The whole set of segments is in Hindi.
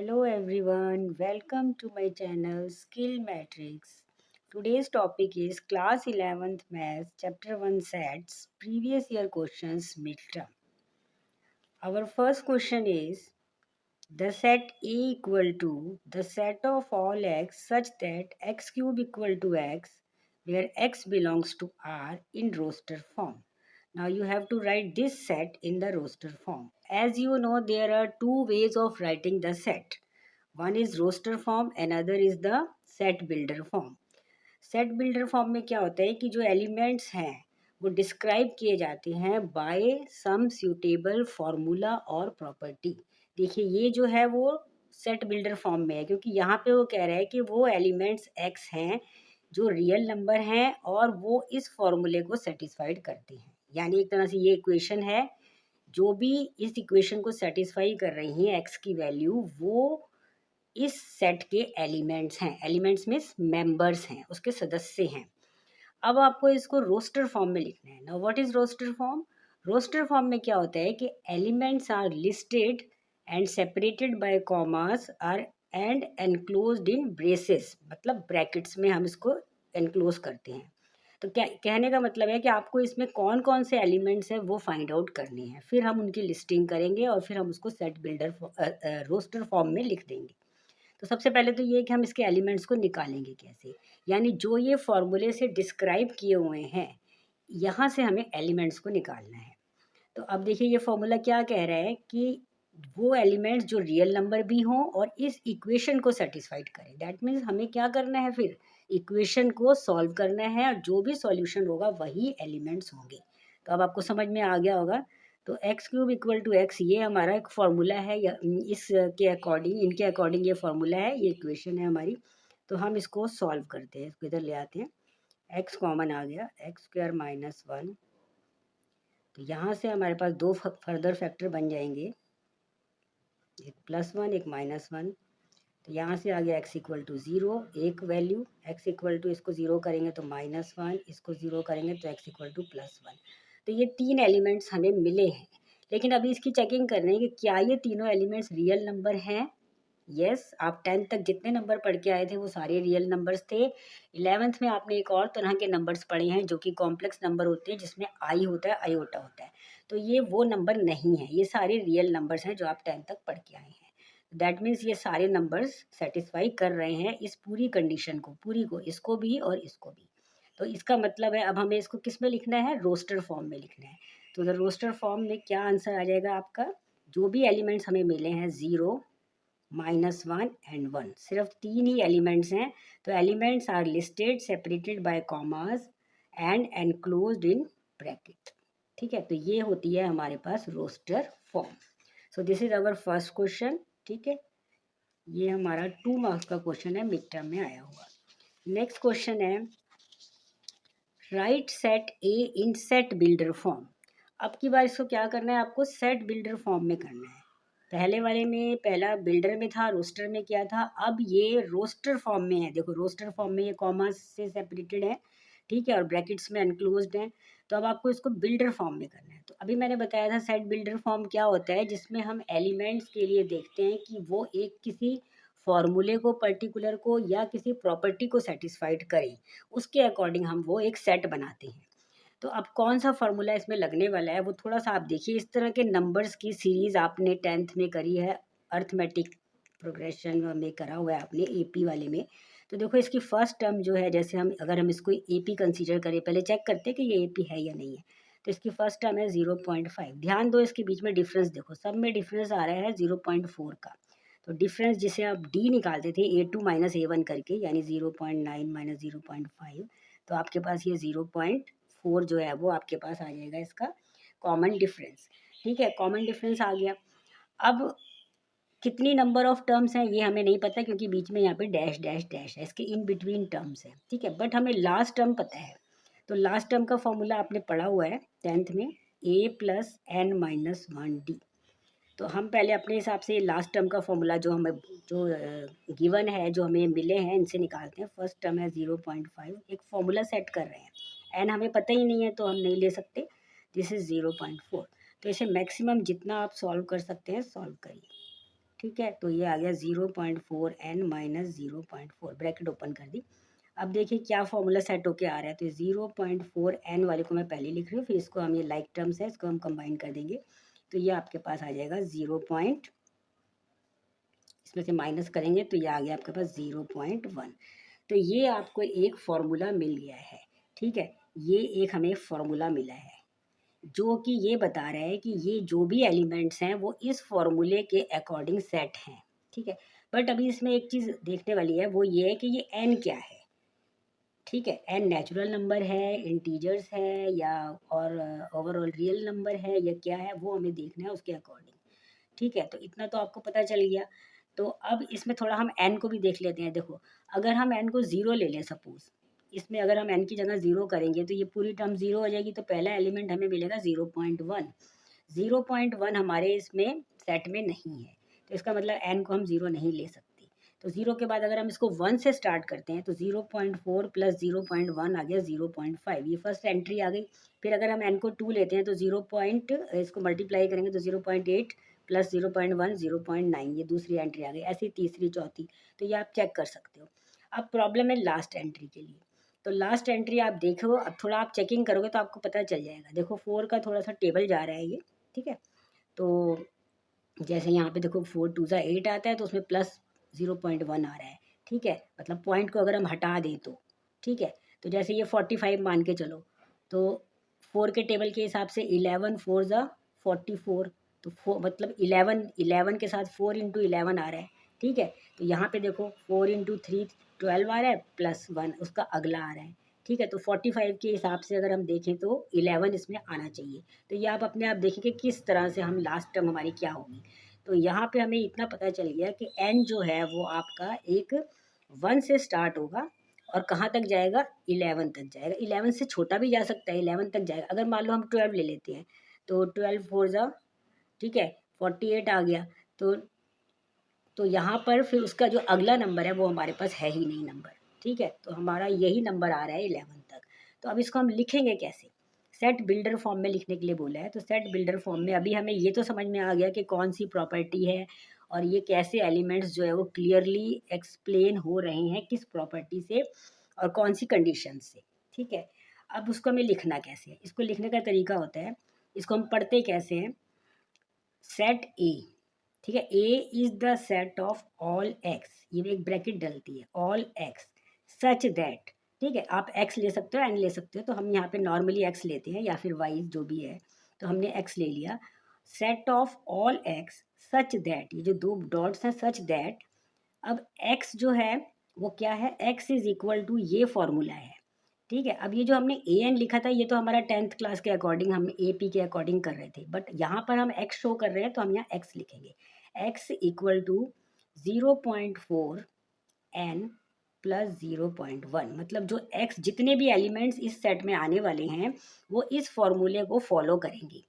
Hello everyone, welcome to my channel Skill Matrix. Today's topic is Class 11th Maths Chapter 1 Sets Previous Year Questions Midterm. Our first question is the set A equal to the set of all x such that x cube equal to x where x belongs to R in roster form. Now you have to write this set in the roster form. As you know, there are two ways of writing the set. One is roster form, another is the set builder form. Set builder form में क्या होता है कि जो एलिमेंट्स हैं वो डिस्क्राइब किए जाते हैं बाय सम सूटेबल फार्मूला और प्रॉपर्टी. देखिए ये जो है वो सेट बिल्डर फॉर्म में है क्योंकि यहाँ पे वो कह रहा है कि वो एलिमेंट्स एक्स हैं जो रियल नंबर हैं और वो इस फॉर्मूले को सेटिस्फाइड करते हैं. यानी एक तरह से ये इक्वेशन है, जो भी इस इक्वेशन को सेटिस्फाई कर रही हैं एक्स की वैल्यू वो इस सेट के एलिमेंट्स हैं. एलिमेंट्स मीन्स मेंबर्स हैं, उसके सदस्य हैं. अब आपको इसको रोस्टर फॉर्म में लिखना है. Now what is roster form? Roster form में क्या होता है कि elements are listed and separated by commas are and enclosed in braces, मतलब ब्रैकेट्स में हम इसको एनक्लोज करते हैं. तो क्या कहने का मतलब है कि आपको इसमें कौन कौन से एलिमेंट्स हैं वो फाइंड आउट करने हैं, फिर हम उनकी लिस्टिंग करेंगे और फिर हम उसको सेट बिल्डर रोस्टर फॉर्म में लिख देंगे. तो सबसे पहले तो ये कि हम इसके एलिमेंट्स को निकालेंगे कैसे, यानी जो ये फॉर्मूले से डिस्क्राइब किए हुए हैं यहाँ से हमें एलिमेंट्स को निकालना है. तो अब देखिए ये फॉर्मूला क्या कह रहा है कि वो एलिमेंट्स जो रियल नंबर भी हों और इस इक्वेशन को सेटिस्फाइड करें. दैट मीन्स हमें क्या करना है, फिर इक्वेशन को सॉल्व करना है और जो भी सॉल्यूशन होगा वही एलिमेंट्स होंगे. तो अब आपको समझ में आ गया होगा. तो X cube equal to X ये हमारा एक फार्मूला है, या इसके अकॉर्डिंग इनके अकॉर्डिंग ये फार्मूला है, ये इक्वेशन है हमारी. तो हम इसको सॉल्व करते हैं, इसको इधर ले आते हैं. एक्स कॉमन आ गया, एक्स स्क्वायर माइनस वन. तो यहाँ से हमारे पास दो फर्दर फैक्टर बन जाएंगे, एक प्लस वन एक माइनस वन. तो यहाँ से आ गया x इक्वल टू ज़ीरो, एक वैल्यू x इक्वल टू, इसको ज़ीरो करेंगे तो माइनस वन, इसको ज़ीरो करेंगे तो x equal two plus one. तो ये तीन एलिमेंट्स हमें मिले हैं, लेकिन अभी इसकी चेकिंग कर रहे हैं कि क्या ये तीनों एलिमेंट्स रियल नंबर हैं. यस, आप 10th तक जितने नंबर पढ़ के आए थे वो सारे रियल नंबर्स थे. 11th में आपने एक और तरह के नंबर्स पढ़े हैं जो कि कॉम्प्लेक्स नंबर होते हैं जिसमें आई होता है, आयोटा होता है. तो ये वो नंबर नहीं है, ये सारे रियल नंबर्स हैं जो आप 10th तक पढ़ के आए हैं. दैट मीन्स ये सारे नंबर्स सेटिस्फाई कर रहे हैं इस पूरी कंडीशन को, पूरी को, इसको भी और इसको भी. तो इसका मतलब है अब हमें इसको किस में लिखना है, रोस्टर फॉर्म में लिखना है. तो द रोस्टर फॉर्म में क्या आंसर आ जाएगा आपका, जो भी एलिमेंट्स हमें मिले हैं zero, minus one and one, सिर्फ तीन ही एलिमेंट्स हैं. तो elements are listed separated by commas and enclosed in bracket. ठीक है, तो ये होती है हमारे पास roster form. So this is our first question. ठीक है, ये हमारा 2 मार्क्स का क्वेश्चन है, मिड टर्म में आया हुआ. नेक्स्ट क्वेश्चन है राइट सेट ए इन सेट बिल्डर फॉर्म. अब की बार इसको क्या करना है, आपको सेट बिल्डर फॉर्म में करना है. पहले वाले में पहला बिल्डर में था, रोस्टर में किया था, अब ये रोस्टर फॉर्म में है. देखो रोस्टर फॉर्म में ये कॉमा से सेपरेटेड है, ठीक है, और ब्रैकेट्स में एनक्लोज्ड है. तो अब आपको इसको बिल्डर फॉर्म में करना है. तो अभी मैंने बताया था सेट बिल्डर फॉर्म क्या होता है, जिसमें हम एलिमेंट्स के लिए देखते हैं कि वो एक किसी फॉर्मूले को, पर्टिकुलर को, या किसी प्रॉपर्टी को सेटिस्फाइड करें, उसके अकॉर्डिंग हम वो एक सेट बनाते हैं. तो अब कौन सा फार्मूला इसमें लगने वाला है वो थोड़ा सा आप देखिए. इस तरह के नंबर्स की सीरीज आपने 10th में करी है, अर्थमेटिक प्रोग्रेशन में करा हुआ है आपने एपी वाले में. तो देखो इसकी फर्स्ट टर्म जो है, जैसे हम अगर हम इसको एपी कंसीडर करें, पहले चेक करते हैं कि ये एपी है या नहीं है. तो इसकी फर्स्ट टर्म है 0.5. ध्यान दो इसके बीच में डिफरेंस देखो, सब में डिफरेंस आ रहा है 0.4 का. तो डिफरेंस जिसे आप डी निकालते थे A2 माइनस A1 करके, यानी 0.9 माइनस 0.5, तो आपके पास ये 0.4 जो है वो आपके पास आ जाएगा इसका कॉमन डिफरेंस. ठीक है, कॉमन डिफरेंस आ गया. अब कितनी नंबर ऑफ टर्म्स हैं ये हमें नहीं पता, क्योंकि बीच में यहाँ पे डैश डैश डैश है, इसके इन बिटवीन टर्म्स है. ठीक है, बट हमें लास्ट टर्म पता है. तो लास्ट टर्म का फॉर्मूला आपने पढ़ा हुआ है 10th में, a plus N minus one D. तो हम पहले अपने हिसाब से लास्ट टर्म का फॉर्मूला जो हमें जो गिवन है, जो हमें मिले हैं, इनसे निकालते हैं. फर्स्ट टर्म है 0.5, एक फॉर्मूला सेट कर रहे हैं. एन हमें पता ही नहीं है तो हम नहीं ले सकते. This is 0.4. तो इसे मैक्सिमम जितना आप सॉल्व कर सकते हैं सॉल्व करिए. ठीक है, तो ये आ गया 0.4n माइनस 0.4, ब्रैकेट ओपन कर दी। अब देखिए क्या फॉर्मूला सेट होके आ रहा है, तो 0.4n वाले को मैं पहले लिख रही हूँ, फिर इसको हम, ये लाइक टर्म्स है, इसको हम कंबाइन कर देंगे, तो ये आपके पास आ जाएगा 0. इसमें से माइनस करेंगे तो ये आ गया आपके पास 0.1। तो ये आपको एक फॉर्मूला मिल गया है। ठीक है, ये एक हमें फॉर्मूला मिला है जो कि ये बता रहा है कि ये जो भी एलिमेंट्स हैं वो इस फॉर्मूले के अकॉर्डिंग सेट हैं। ठीक है, बट अभी इसमें एक चीज़ देखने वाली है, वो ये है कि ये एन क्या है। ठीक है, एन नेचुरल नंबर है, इंटीजर्स है, या और ओवरऑल रियल नंबर है, या क्या है, वो हमें देखना है उसके अकॉर्डिंग। ठीक है, तो इतना तो आपको पता चल गया। तो अब इसमें थोड़ा हम एन को भी देख लेते हैं। देखो, अगर हम एन को ज़ीरो ले लें सपोज, इसमें अगर हम एन की जगह ज़ीरो करेंगे तो ये पूरी टर्म ज़ीरो हो जाएगी, तो पहला एलिमेंट हमें मिलेगा 0.1। 0.1 हमारे इसमें सेट में नहीं है, तो इसका मतलब एन को हम ज़ीरो नहीं ले सकते। तो ज़ीरो के बाद अगर हम इसको 1 से स्टार्ट करते हैं तो 0.4 प्लस 0.1 आ गया 0.5, ये फर्स्ट एंट्री आ गई। फिर अगर हम एन को 2 लेते हैं तो इसको मल्टीप्लाई करेंगे तो 0.8 प्लस 0.1 0.9, ये दूसरी एंट्री आ गई, ऐसी तीसरी चौथी। तो ये आप चेक कर सकते हो। अब प्रॉब्लम है लास्ट एंट्री के लिए। तो लास्ट एंट्री आप देखो, अब थोड़ा आप चेकिंग करोगे तो आपको पता चल जाएगा। देखो 4 का थोड़ा सा टेबल जा रहा है ये। ठीक है, तो जैसे यहाँ पे देखो 4 टू ज़ा 8 आता है, तो उसमें प्लस 0.1 आ रहा है। ठीक है, मतलब पॉइंट को अगर हम हटा दें तो, ठीक है, तो जैसे ये 45 मान के चलो, तो 4 के टेबल के हिसाब से 11 4 ज़ा 44, तो मतलब 11 के साथ 4 इंटू 11 आ रहा है। ठीक है, तो यहाँ पे देखो 4 इंटू 3 12 आ रहा है, प्लस 1 उसका अगला आ रहा है। ठीक है, तो 45 के हिसाब से अगर हम देखें तो 11 इसमें आना चाहिए। तो ये आप अपने आप देखेंगे किस तरह से हम लास्ट टर्म हमारी क्या होगी। तो यहाँ पे हमें इतना पता चल गया कि एन जो है वो आपका एक 1 से स्टार्ट होगा और कहाँ तक जाएगा, 11 तक जाएगा। 11 से छोटा भी जा सकता है, 11 तक जाएगा। अगर मान लो हम 12 ले लेते हैं, तो 12 4 ज़ा, ठीक है, 48 आ गया। तो यहाँ पर फिर उसका जो अगला नंबर है वो हमारे पास है ही नहीं नंबर। ठीक है, तो हमारा यही नंबर आ रहा है 11 तक। तो अब इसको हम लिखेंगे कैसे, सेट बिल्डर फॉर्म में लिखने के लिए बोला है। तो सेट बिल्डर फॉर्म में अभी हमें ये तो समझ में आ गया कि कौन सी प्रॉपर्टी है और ये कैसे एलिमेंट्स जो है वो क्लियरली एक्सप्लेन हो रहे हैं किस प्रॉपर्टी से और कौन सी कंडीशन से। ठीक है, अब उसको हमें लिखना कैसे है, इसको लिखने का तरीका होता है, इसको हम पढ़ते कैसे हैं, सेट ए। ठीक है, A is the set of all X, ये एक ब्रैकेट डलती है, ऑल एक्स सच दैट। ठीक है, आप एक्स ले सकते हो, एन ले सकते हो, तो हम यहाँ पे नॉर्मली एक्स लेते हैं या फिर वाई जो भी है, तो हमने एक्स ले लिया। Set of all x such that, ये जो दो डॉट्स हैं, सच दैट। अब एक्स जो है वो क्या है, एक्स इज इक्वल टू, ये फॉर्मूला है। ठीक है, अब ये जो हमने ए एन लिखा था ये तो हमारा 10th क्लास के अकॉर्डिंग हम ए पी के अकॉर्डिंग कर रहे थे, बट यहाँ पर हम एक्स शो कर रहे हैं तो हम यहाँ एक्स लिखेंगे। X equal to 0.4 N plus 0.1, मतलब जो एक्स जितने भी एलिमेंट्स इस सेट में आने वाले हैं वो इस फॉर्मूले को फॉलो करेंगे।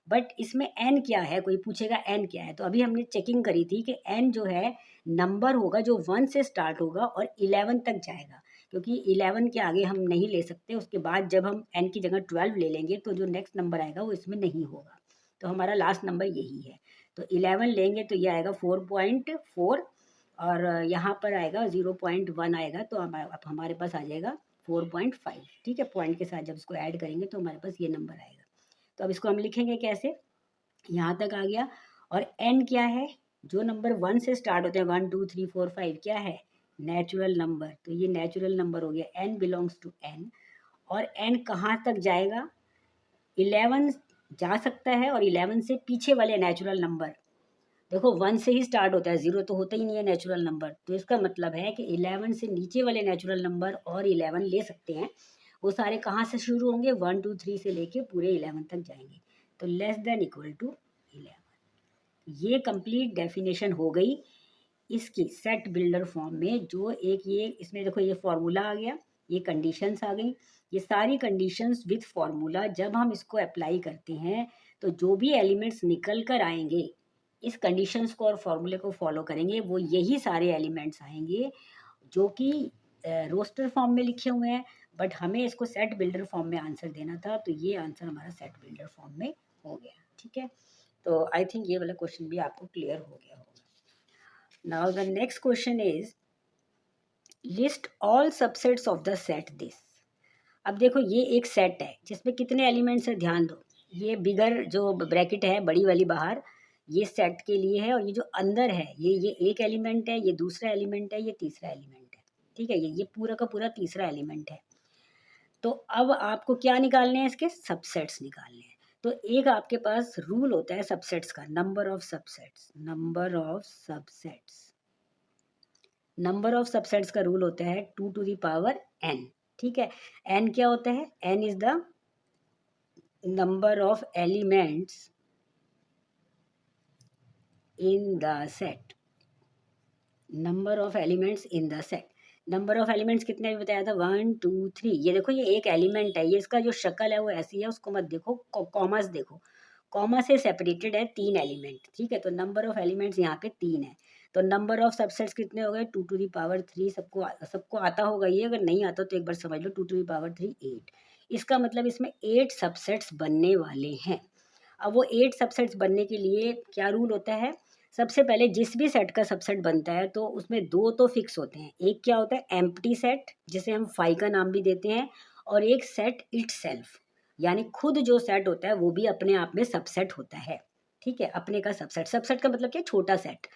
बट इसमें एन क्या है, कोई पूछेगा एन क्या है, तो अभी हमने चेकिंग करी थी कि एन जो है नंबर होगा जो 1 से स्टार्ट होगा और 11 तक जाएगा, क्योंकि 11 के आगे हम नहीं ले सकते। उसके बाद जब हम एन की जगह 12 ले लेंगे तो जो नेक्स्ट नंबर आएगा वो इसमें नहीं होगा, तो हमारा लास्ट नंबर यही है। तो 11 लेंगे तो ये आएगा 4.4 और यहाँ पर आएगा 0.1 आएगा, तो अब हमारे पास आ जाएगा 4.5। ठीक है, पॉइंट के साथ जब इसको ऐड करेंगे तो हमारे पास ये नंबर आएगा। तो अब इसको हम लिखेंगे कैसे, यहाँ तक आ गया। और एन क्या है, जो नंबर 1 से स्टार्ट होते हैं, 1 2 3 4 5, क्या है, नेचुरल नंबर, तो ये नेचुरल नंबर हो गया, एन बिलोंग्स टू एन। और एन कहाँ तक जाएगा, 11 जा सकता है, और 11 से पीछे वाले नेचुरल नंबर, देखो 1 से ही स्टार्ट होता है, 0 तो होता ही नहीं है नेचुरल नंबर, तो इसका मतलब है कि 11 से नीचे वाले नेचुरल नंबर और 11 ले सकते हैं। वो सारे कहाँ से शुरू होंगे, 1 2 3 से लेके पूरे 11 तक जाएंगे, तो लेस देन इक्वल टू 11। ये कंप्लीट डेफिनेशन हो गई इसकी सेट बिल्डर फॉर्म में। जो एक ये इसमें देखो ये फॉर्मूला आ गया, ये कंडीशंस आ गई, ये सारी कंडीशंस विद फॉर्मूला जब हम इसको अप्लाई करते हैं तो जो भी एलिमेंट्स निकल कर आएंगे इस कंडीशंस को और फॉर्मूले को फॉलो करेंगे, वो यही सारे एलिमेंट्स आएंगे जो कि रोस्टर फॉर्म में लिखे हुए हैं। बट हमें इसको सेट बिल्डर फॉर्म में आंसर देना था, तो ये आंसर हमारा सेट बिल्डर फॉर्म में हो गया। ठीक है, तो आई थिंक ये वाला क्वेश्चन भी आपको क्लियर हो गया होगा। Now the next question is list all subsets of the set this. अब देखो ये एक सेट है जिसमें कितने एलिमेंट्स है, ध्यान दो। ये बिगर जो ब्रैकेट है बड़ी वाली बाहर, ये सेट के लिए है, और ये जो अंदर है ये एक एलिमेंट है, ये दूसरा एलिमेंट है, ये तीसरा एलिमेंट है। ठीक है, ये पूरा का पूरा तीसरा एलिमेंट है। तो अब आपको क्या निकालने हैं, इसके सबसेट्स निकालने हैं। तो एक आपके पास रूल होता है सबसेट्स का, number of subsets. Number of subsets, number of subsets का रूल होता है 2 to the power n। ठीक है, n क्या होता है, n is the number of elements in the set. Number of elements in the set, number of elements कितने भी बताया था, 1 2 3। ये देखो ये एक एलिमेंट है, ये इसका जो शक्ल है वो ऐसी है, उसको मत देखो, कॉमर्स देखो, कॉमा से सेपरेटेड है 3 एलिमेंट। ठीक है, तो नंबर ऑफ एलिमेंट्स यहाँ पे 3 है। तो नंबर ऑफ सबसेट्स कितने हो गए, 2 to the power 3। सबको आता होगा ये, अगर नहीं आता तो एक बार समझ लो, 2 to the power 3 8। इसका मतलब इसमें 8 सबसेट्स बनने वाले हैं। अब वो 8 सबसेट्स बनने के लिए क्या रूल होता है, सबसे पहले जिस भी सेट का सबसेट बनता है तो उसमें दो तो फिक्स होते हैं। एक क्या होता है, एम्प्टी सेट, जिसे हम फाई का नाम भी देते हैं, और एक सेट इटसेल्फ, यानी खुद जो सेट होता है वो भी अपने आप में सबसेट होता है। ठीक है, अपने का सबसेट, सबसेट का मतलब क्या, छोटा सेट।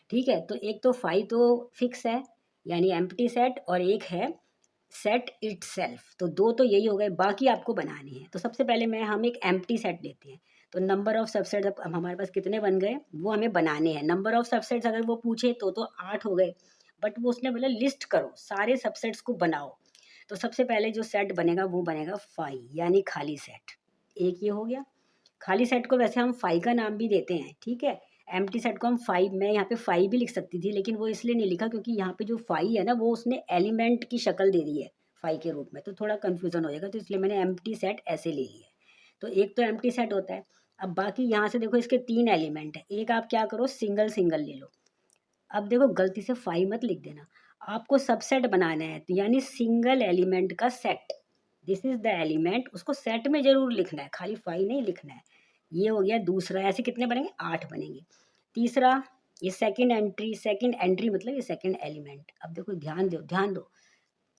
ठीक है, तो एक तो फाई तो फिक्स है यानी एम्प्टी सेट, और एक है सेट इटसेल्फ। तो दो तो यही हो गए, बाकी आपको बनाने हैं। तो सबसे पहले हम एक एम्प्टी सेट लेते हैं। तो नंबर ऑफ सबसेट्स अब हमारे पास कितने बन गए, वो हमें बनाने हैं। नंबर ऑफ सबसेट्स अगर वो पूछे तो 8 हो गए, बट वो उसने बोला लिस्ट करो, सारे सबसेट्स को बनाओ। तो सबसे पहले जो सेट बनेगा वो बनेगा फाई, यानी खाली सेट। एक ये हो गया। खाली सेट को वैसे हम फाई का नाम भी देते हैं। ठीक है, एम्प्टी सेट को हम फाइव, मैं यहाँ पे फाइव भी लिख सकती थी, लेकिन वो इसलिए नहीं लिखा क्योंकि यहाँ पे जो फाई है ना वो उसने एलिमेंट की शक्ल दे दी है फाई के रूप में, तो थोड़ा कंफ्यूजन हो जाएगा, तो इसलिए मैंने एम्प्टी सेट ऐसे ले लिया है। तो एक तो एम्प्टी सेट होता है। अब बाकी यहाँ से देखो इसके 3 एलिमेंट है, एक आप क्या करो, सिंगल सिंगल ले लो। अब देखो गलती से फाई मत लिख देना, आपको सबसेट बनाना है, तो यानी सिंगल एलिमेंट का set, this is the element, उसको सेट में जरूर लिखना है, खाली फाई नहीं लिखना है। ये हो गया दूसरा। ऐसे कितने बनेंगे, 8 बनेंगे। तीसरा, ये सेकंड एंट्री, सेकंड एंट्री मतलब ये सेकंड एलिमेंट। अब देखो ध्यान दो ध्यान दो,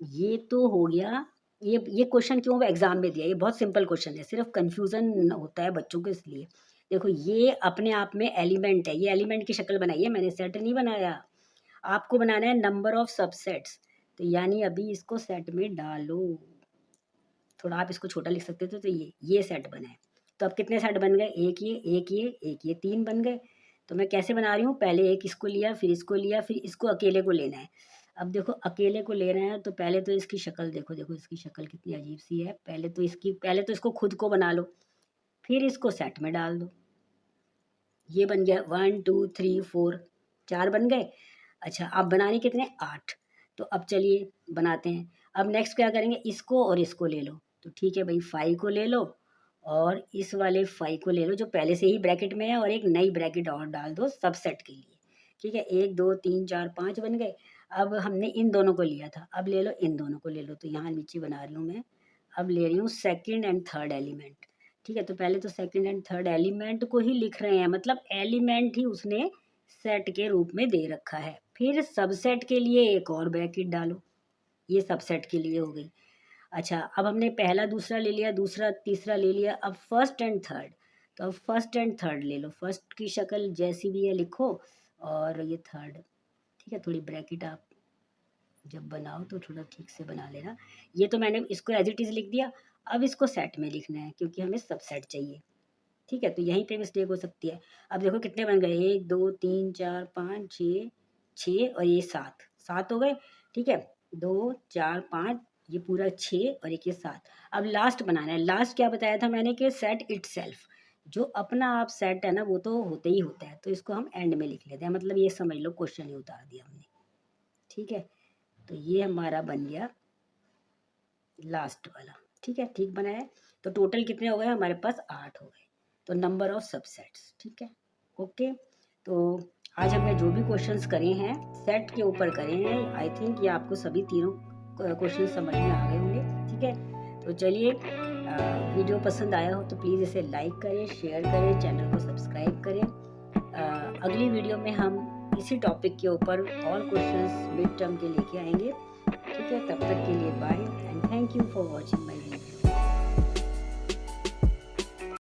ये तो हो गया। ये क्वेश्चन क्यों एग्जाम में दिया, ये बहुत सिंपल क्वेश्चन है, सिर्फ कंफ्यूजन होता है बच्चों को इसलिए। देखो ये अपने आप में एलिमेंट है, ये एलिमेंट की शक्ल बनाई है मैंने, सेट नहीं बनाया। आपको बनाना है नंबर ऑफ सबसेट्स, तो यानी अभी इसको सेट में डालो। थोड़ा आप इसको छोटा लिख सकते थे, तो ये सेट बना है। तो अब कितने सेट बन गए, एक ये एक ये एक ये, 3 बन गए। तो मैं कैसे बना रही हूँ, पहले एक इसको लिया, फिर इसको लिया, फिर इसको अकेले को लेना है। अब देखो अकेले को लेना है, तो पहले तो इसकी शक्ल देखो, देखो इसकी शक्ल कितनी अजीब सी है। पहले तो इसको खुद को बना लो, फिर इसको सेट में डाल दो। ये बन गया 1 2 3 4, 4 बन गए। अच्छा, अब बनाने कितने, 8। तो अब चलिए बनाते हैं। अब नेक्स्ट क्या करेंगे, इसको और इसको ले लो। तो ठीक है भाई, 5 को ले लो और इस वाले 5 को ले लो जो पहले से ही ब्रैकेट में है, और एक नई ब्रैकेट और डाल दो सबसेट के लिए। ठीक है, 1 2 3 4 5 बन गए। अब हमने इन दोनों को लिया था, अब ले लो इन दोनों को ले लो। तो यहाँ नीचे बना रही हूँ मैं, अब ले रही हूँ सेकेंड एंड थर्ड एलिमेंट। ठीक है, तो पहले तो सेकंड एंड थर्ड एलिमेंट को ही लिख रहे हैं, मतलब एलिमेंट ही उसने सेट के रूप में दे रखा है। फिर सबसेट के लिए एक और ब्रैकेट डालो, ये सबसेट के लिए हो गई। अच्छा, अब हमने पहला दूसरा ले लिया, दूसरा तीसरा ले लिया, अब फर्स्ट एंड थर्ड। तो अब फर्स्ट एंड थर्ड ले लो, फर्स्ट की शक्ल जैसी भी है लिखो, और ये थर्ड। ठीक है, थोड़ी ब्रैकेट आप जब बनाओ तो थोड़ा ठीक से बना लेना। ये तो मैंने इसको एज इट इज़ लिख दिया। अब इसको सेट में लिखना है क्योंकि हमें सबसेट चाहिए। ठीक है, तो यहीं पे मिस्टेक हो सकती है। अब देखो कितने बन गए, 1 2 3 4 5 6, 6 और ये 7, 7 हो गए। ठीक है, 2 4 5, ये पूरा 6 और एक ये 7। अब लास्ट बनाना है। लास्ट क्या बताया था मैंने कि सेट इटसेल्फ, जो अपना आप सेट है ना वो तो होते ही होता है, तो इसको हम एंड में लिख लेते हैं, मतलब ये समझ लो क्वेश्चन ही उतार दिया हमने। ठीक है, तो ये हमारा बन गया लास्ट वाला। ठीक है, ठीक बना है। तो टोटल कितने हो गए हमारे पास, 8 हो गए। तो नंबर ऑफ सबसेट्स। ठीक है, ओके। तो आज हमने जो भी क्वेश्चंस करे हैं सेट के ऊपर करे हैं, आई थिंक ये आपको सभी तीनों क्वेश्चन समझ में आ गए होंगे। ठीक है, तो चलिए, वीडियो पसंद आया हो तो प्लीज़ इसे लाइक करें, शेयर करें, चैनल को सब्सक्राइब करें। अगली वीडियो में हम इसी टॉपिक के ऊपर और क्वेश्चंस मिड टर्म के लेके आएंगे। ठीक है, तब तक के लिए bye and thank you for watching my video.